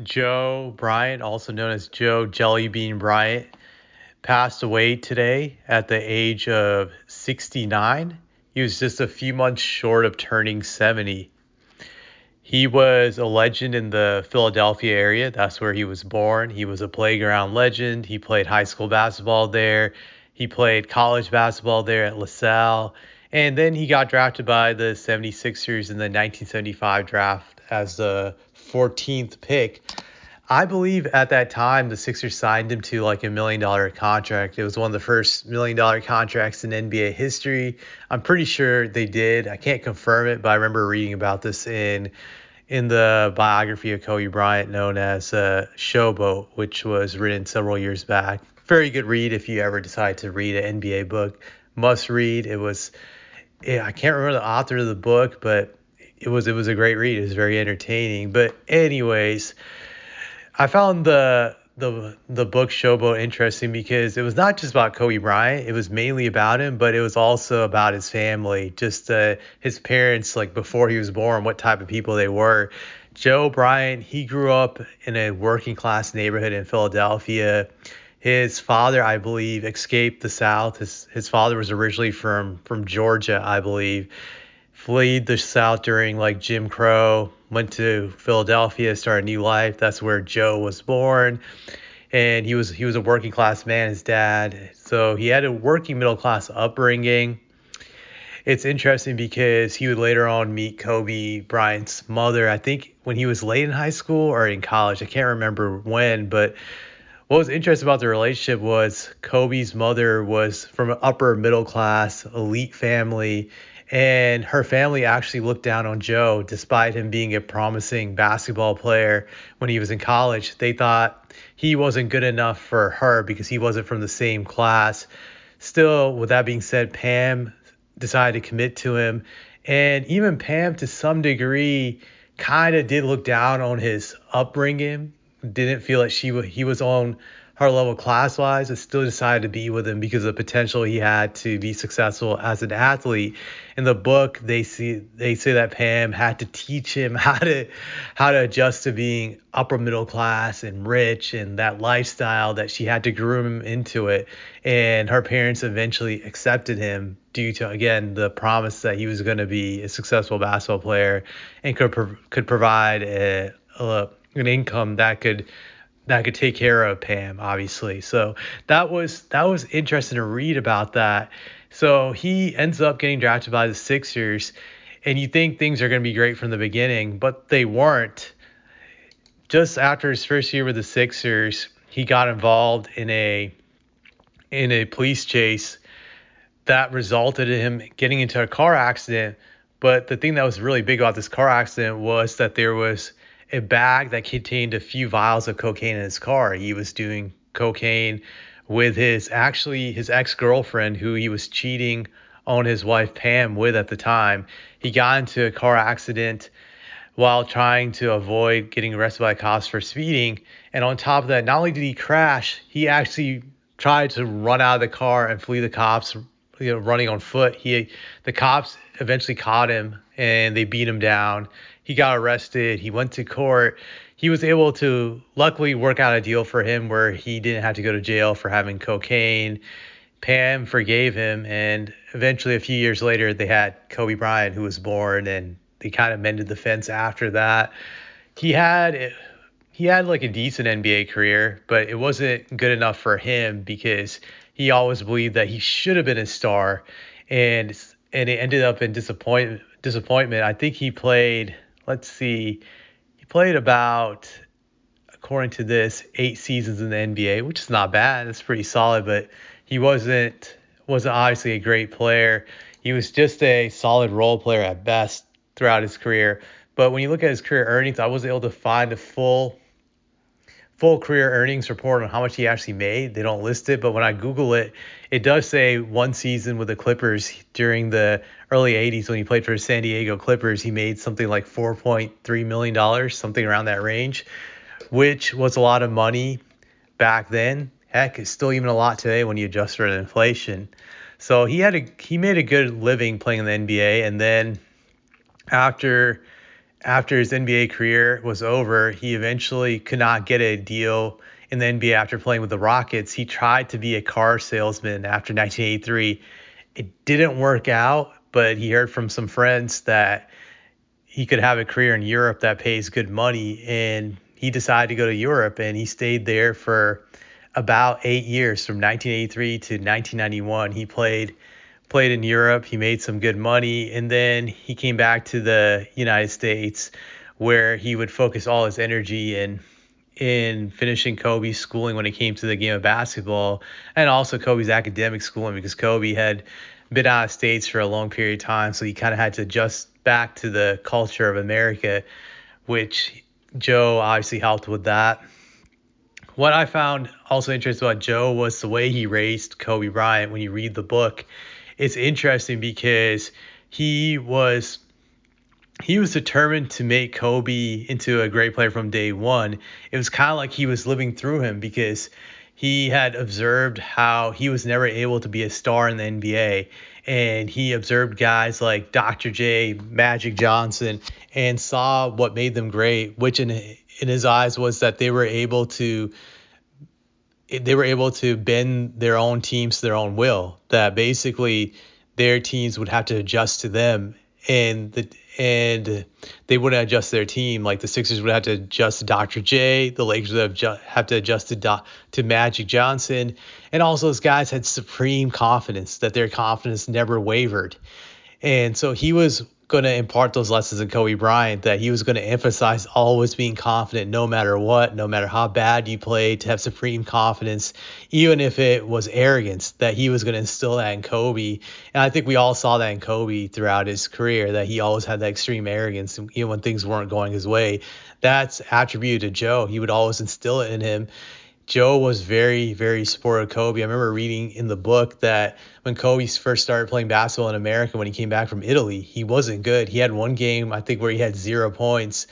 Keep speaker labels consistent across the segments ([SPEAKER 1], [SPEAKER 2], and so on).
[SPEAKER 1] Joe Bryant, also known as Joe Jellybean Bryant, passed away today at the age of 69. He was just a few months short of turning 70. He was a legend in the Philadelphia area. That's where he was born. He was a playground legend. He played high school basketball there. He played college basketball there at LaSalle. And then he got drafted by the 76ers in the 1975 draft as the 14th pick. I believe at that time the Sixers signed him to like $1 million contract. It was one of the first $1 million contracts in NBA history. I'm pretty sure they did. I can't confirm it, but I remember reading about this in the biography of Kobe Bryant known as Showboat, which was written several years back. Very good read if you ever decide to read an NBA book. Must read. I can't remember the author of the book, but it was a great read. It was very entertaining. But anyways, I found the book Showboat interesting because it was not just about Kobe Bryant. It was mainly about him, but it was also about his family, just his parents, like before he was born, what type of people they were. Joe Bryant, he grew up in a working class neighborhood in Philadelphia. His father, I believe, escaped the South. His father was originally from Georgia, I believe, fled the South during like Jim Crow, went to Philadelphia, started a new life. That's where Joe was born. And he was a working class man, his dad. So he had a working middle class upbringing. It's interesting because he would later on meet Kobe Bryant's mother, I think when he was late in high school or in college. I can't remember when, but what was interesting about the relationship was Kobe's mother was from an upper middle class elite family, and her family actually looked down on Joe despite him being a promising basketball player when he was in college. They thought he wasn't good enough for her because he wasn't from the same class. Still, with that being said, Pam decided to commit to him, and even Pam to some degree kind of did look down on his upbringing, didn't feel like he was on her level class wise, but still decided to be with him because of the potential he had to be successful as an athlete. In the book, they say that Pam had to teach him how to adjust to being upper middle class and rich and that lifestyle, that she had to groom him into it. And her parents eventually accepted him due to, again, the promise that he was going to be a successful basketball player and could provide an income that could take care of Pam, obviously. So that was interesting to read about that. So he ends up getting drafted by the Sixers, and you think things are going to be great from the beginning, but they weren't. Just after his first year with the Sixers, he got involved in a police chase that resulted in him getting into a car accident. But the thing that was really big about this car accident was that there was a bag that contained a few vials of cocaine in his car. He was doing cocaine with his ex-girlfriend, who he was cheating on his wife Pam with at the time. He got into a car accident while trying to avoid getting arrested by cops for speeding. And on top of that, not only did he crash, he actually tried to run out of the car and flee the cops, running on foot. The cops eventually caught him and they beat him down. He got arrested. He went to court. He was able to luckily work out a deal for him where he didn't have to go to jail for having cocaine. Pam forgave him, and eventually a few years later they had Kobe Bryant, who was born, and they kind of mended the fence after that. He had he had like a decent NBA career, but it wasn't good enough for him because he always believed that he should have been a star, and it ended up in disappointment. I think he played, let's see, he played about, according to this, 8 seasons in the NBA, which is not bad. It's pretty solid, but he wasn't obviously a great player. He was just a solid role player at best throughout his career. But when you look at his career earnings, I wasn't able to find a full career earnings report on how much he actually made. They don't list it, but when I Google it, it does say one season with the Clippers during the early 80s when he played for the San Diego Clippers, he made something like $4.3 million, something around that range, which was a lot of money back then. Heck, it's still even a lot today when you adjust for inflation. So he made a good living playing in the NBA, and then after after his NBA career was over, he eventually could not get a deal in the NBA after playing with the Rockets. He tried to be a car salesman after 1983. It didn't work out, but he heard from some friends that he could have a career in Europe that pays good money, and he decided to go to Europe, and he stayed there for about 8 years, from 1983 to 1991. He played in Europe. He made some good money, and then he came back to the United States, where he would focus all his energy in finishing Kobe's schooling when it came to the game of basketball, and also Kobe's academic schooling, because Kobe had been out of states for a long period of time, so he kind of had to adjust back to the culture of America, which Joe obviously helped with that. What I found also interesting about Joe was the way he raised Kobe Bryant. When you read the book, it's interesting because he was he was determined to make Kobe into a great player from day one. It was kind of like he was living through him, because he had observed how he was never able to be a star in the NBA. And he observed guys like Dr. J, Magic Johnson, and saw what made them great, which in his eyes was that they were able to bend their own teams to their own will. That basically their teams would have to adjust to them, and they wouldn't adjust their team. Like the Sixers would have to adjust to Dr. J, the Lakers would have to adjust to Magic Johnson, and also those guys had supreme confidence, that their confidence never wavered. And so he was going to impart those lessons in Kobe Bryant, that he was going to emphasize always being confident no matter what, no matter how bad you played, to have supreme confidence, even if it was arrogance, that he was going to instill that in Kobe. And I think we all saw that in Kobe throughout his career, that he always had that extreme arrogance, even when things weren't going his way. That's attributed to Joe. He would always instill it in him. Joe was very, very supportive of Kobe. I remember reading in the book that when Kobe first started playing basketball in America, when he came back from Italy, he wasn't good. He had one game, I think, where he had 0 points,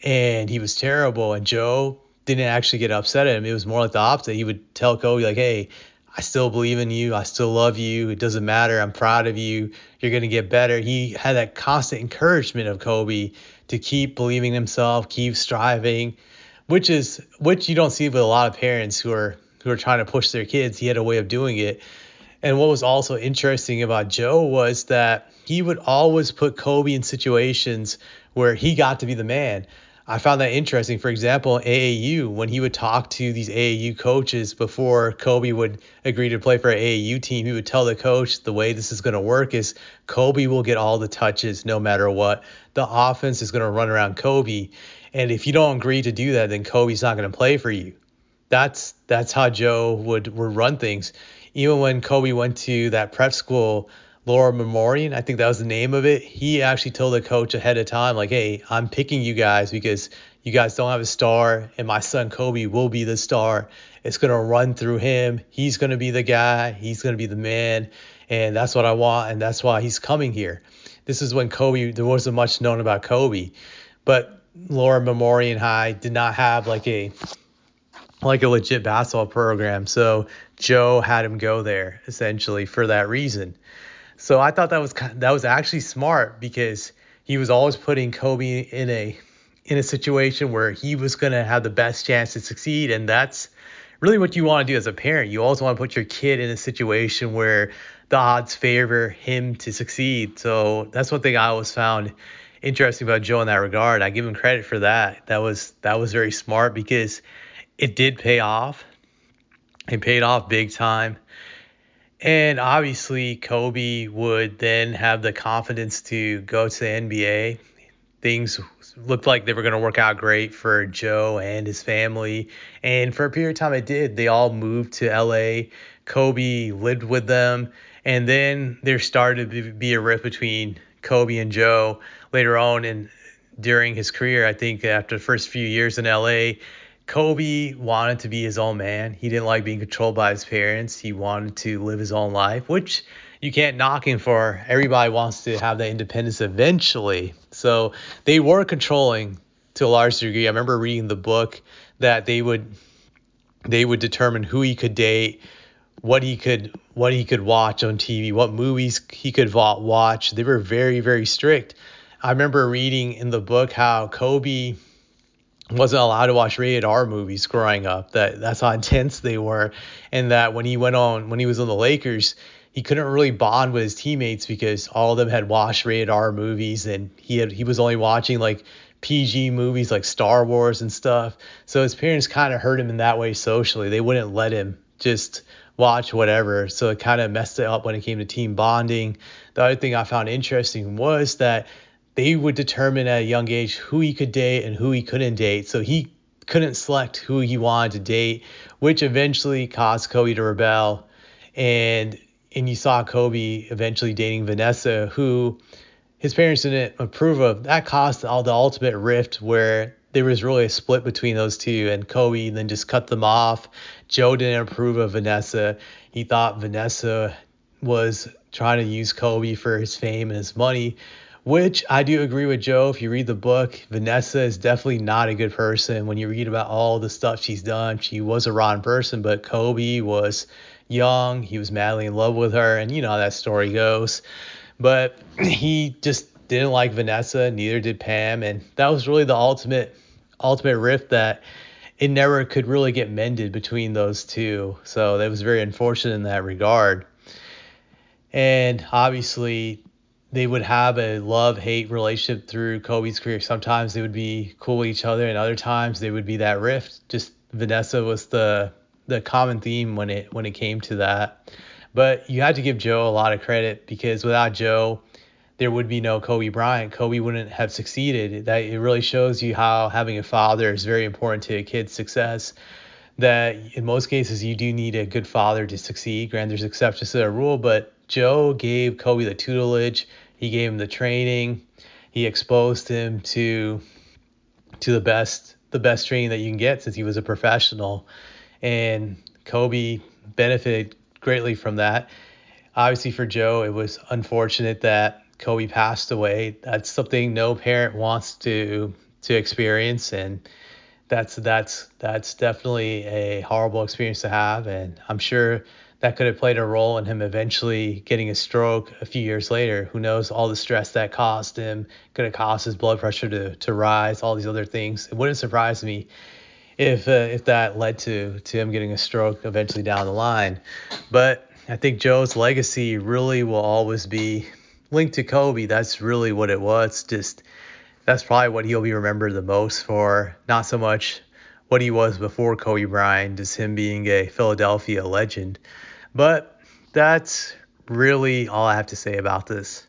[SPEAKER 1] and he was terrible. And Joe didn't actually get upset at him. It was more like the opposite. He would tell Kobe, like, hey, I still believe in you. I still love you. It doesn't matter. I'm proud of you. You're going to get better. He had that constant encouragement of Kobe to keep believing in himself, keep striving, which you don't see with a lot of parents who are trying to push their kids. He had a way of doing it. And what was also interesting about Joe was that he would always put Kobe in situations where he got to be the man. I found that interesting. For example, AAU, when he would talk to these AAU coaches before Kobe would agree to play for an AAU team, he would tell the coach, the way this is going to work is Kobe will get all the touches no matter what. The offense is going to run around Kobe. And if you don't agree to do that, then Kobe's not going to play for you. That's how Joe would run things. Even when Kobe went to that prep school, Laura Memorial, I think that was the name of it, he actually told the coach ahead of time, like, hey, I'm picking you guys because you guys don't have a star, and my son Kobe will be the star. It's going to run through him. He's going to be the guy. He's going to be the man, and that's what I want, and that's why he's coming here. This is when Kobe, there wasn't much known about Kobe, but Laura Memorial High did not have like a legit basketball program. So Joe had him go there essentially for that reason. So I thought that was actually smart, because he was always putting Kobe in a situation where he was going to have the best chance to succeed. And that's really what you want to do as a parent. You always want to put your kid in a situation where the odds favor him to succeed. So that's one thing I always found interesting about Joe in that regard. I give him credit for that. That was very smart, because it did pay off. It paid off big time. And obviously Kobe would then have the confidence to go to the NBA. Things looked like they were going to work out great for Joe and his family. And for a period of time it did. They all moved to LA. Kobe lived with them. And then there started to be a rift between Kobe and Joe later on, and during his career. I think after the first few years in LA, Kobe wanted to be his own man. He didn't like being controlled by his parents. He wanted to live his own life, which you can't knock him for. Everybody wants to have that independence eventually. So they were controlling to a large degree. I remember reading the book that they would determine who he could date, what he could watch on TV, what movies he could watch. They were very, very strict. I remember reading in the book how Kobe wasn't allowed to watch rated R movies growing up. That's how intense they were, and that when he was on the Lakers, he couldn't really bond with his teammates because all of them had watched rated R movies, and he was only watching like PG movies like Star Wars and stuff. So his parents kind of hurt him in that way socially. They wouldn't let him just watch whatever. So it kind of messed it up when it came to team bonding. The other thing I found interesting was that they would determine at a young age who he could date and who he couldn't date. So he couldn't select who he wanted to date, which eventually caused Kobe to rebel. And you saw Kobe eventually dating Vanessa, who his parents didn't approve of. That caused all the ultimate rift where there was really a split between those two, and Kobe then just cut them off. Joe didn't approve of Vanessa. He thought Vanessa was trying to use Kobe for his fame and his money, which I do agree with Joe. If you read the book, Vanessa is definitely not a good person. When you read about all the stuff she's done, she was a rotten person, but Kobe was young. He was madly in love with her, and you know how that story goes. But he just didn't like Vanessa, neither did Pam, and that was really the ultimate rift that it never could really get mended between those two. So that was very unfortunate in that regard. And obviously, they would have a love-hate relationship through Kobe's career. Sometimes they would be cool with each other, and other times they would be that rift. Just Vanessa was the common theme when it came to that. But you had to give Joe a lot of credit, because without Joe, there would be no Kobe Bryant. Kobe wouldn't have succeeded. That it really shows you how having a father is very important to a kid's success. That in most cases you do need a good father to succeed. Granted, there's exceptions to that rule, but Joe gave Kobe the tutelage. He gave him the training. He exposed him to the best training that you can get, since he was a professional. And Kobe benefited greatly from that. Obviously for Joe, it was unfortunate that Kobe passed away. That's something no parent wants to experience, and that's definitely a horrible experience to have. And I'm sure that could have played a role in him eventually getting a stroke a few years later. Who knows, all the stress that caused him could have caused his blood pressure to rise, all these other things. It wouldn't surprise me if that led to him getting a stroke eventually down the line. But I think Joe's legacy really will always be linked to Kobe. That's really what it was. Just that's probably what he'll be remembered the most for. Not so much what he was before Kobe Bryant, just him being a Philadelphia legend. But that's really all I have to say about this.